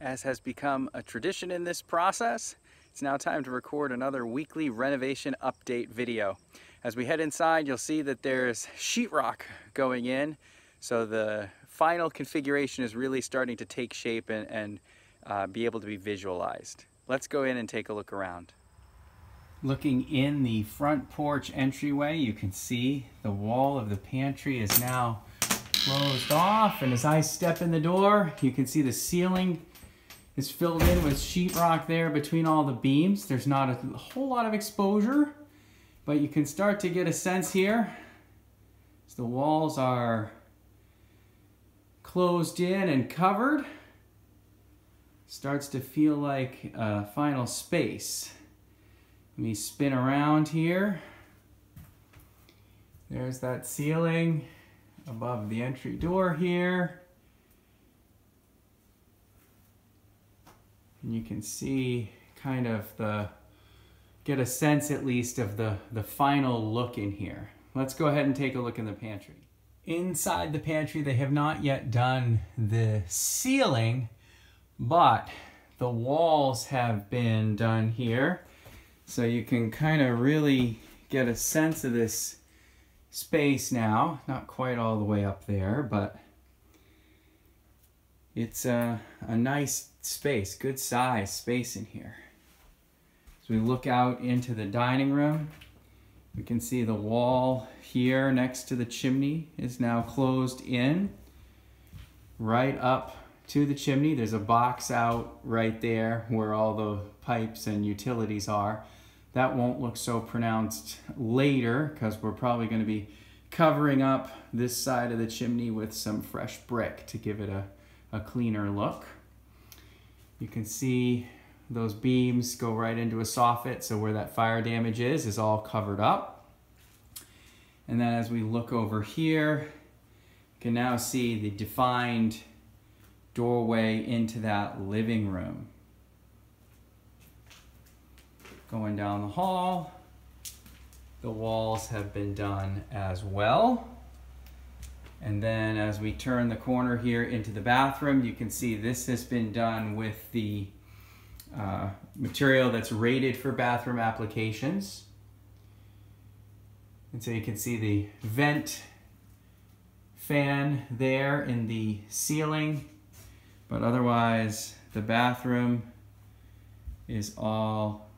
As has become a tradition in this process, it's now time to record another weekly renovation update video. As we head inside, you'll see that there's sheetrock going in, so the final configuration is really starting to take shape and be able to be visualized. Let's go in and take a look around. Looking in the front porch entryway, you can see the wall of the pantry is now closed off, and as I step in the door, you can see the ceiling is filled in with sheetrock there between all the beams. There's not a whole lot of exposure, but you can start to get a sense here as the walls are closed in and covered. Starts to feel like a final space. Let me spin around here. There's that ceiling above the entry door here. And you can see kind of get a sense at least of the final look in here. Let's go ahead and take a look in the pantry. Inside the pantry, they have not yet done the ceiling, but the walls have been done here. So you can kind of really get a sense of this space now. Not quite all the way up there, but it's a nice space, good size space in here. As we look out into the dining room, we can see the wall here next to the chimney is now closed in right up to the chimney. There's a box out right there where all the pipes and utilities are. That won't look so pronounced later because we're probably going to be covering up this side of the chimney with some fresh brick to give it a cleaner look. You can see those beams go right into a soffit, so where that fire damage is all covered up. And then as we look over here, you can now see the defined doorway into that living room. Going down the hall, the walls have been done as well. And then as we turn the corner here into the bathroom, you can see this has been done with the material that's rated for bathroom applications. And so you can see the vent fan there in the ceiling, but otherwise the bathroom is all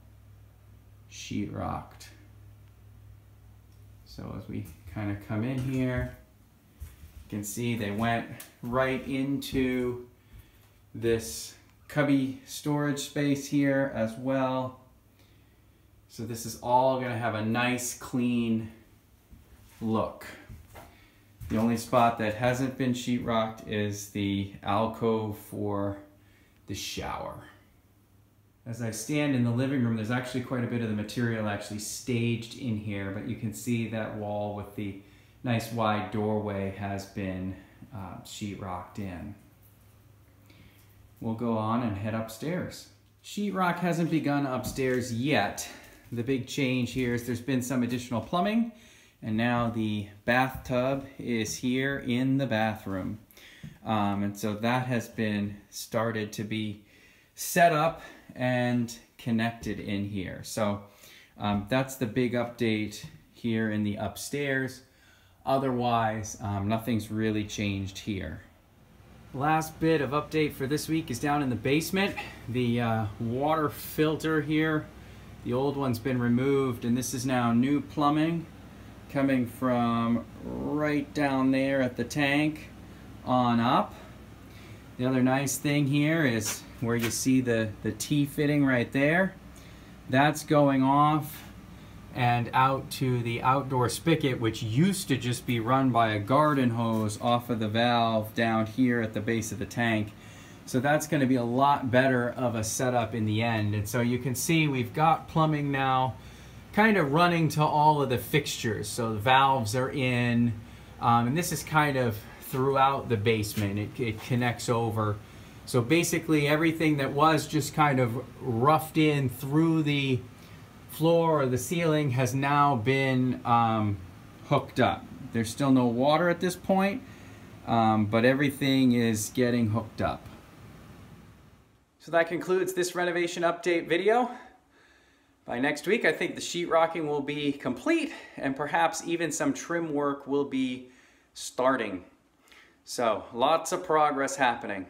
sheetrocked. So as we kind of come in here, you can see they went right into this cubby storage space here as well. So this is all going to have a nice clean look. The only spot that hasn't been sheetrocked is the alcove for the shower. As I stand in the living room, there's actually quite a bit of the material actually staged in here, but you can see that wall with the nice wide doorway has been sheetrocked in. We'll go on and head upstairs. Sheetrock hasn't begun upstairs yet. The big change here is there's been some additional plumbing, and now the bathtub is here in the bathroom. And so that has been started to be set up and connected in here. So that's the big update here in the upstairs. Otherwise, nothing's really changed here. Last bit of update for this week is down in the basement. The water filter here, the old one's been removed, and this is now new plumbing coming from right down there at the tank on up. The other nice thing here is where you see the T-fitting right there. That's going off and out to the outdoor spigot, which used to just be run by a garden hose off of the valve down here at the base of the tank. So that's going to be a lot better of a setup in the end. And so you can see we've got plumbing now kind of running to all of the fixtures. So the valves are in, and this is kind of throughout the basement. It connects over. So basically everything that was just kind of roughed in through the floor or the ceiling has now been hooked up. There's still no water at this point, but everything is getting hooked up. So that concludes this renovation update video. By next week, I think the sheetrocking will be complete and perhaps even some trim work will be starting. So lots of progress happening.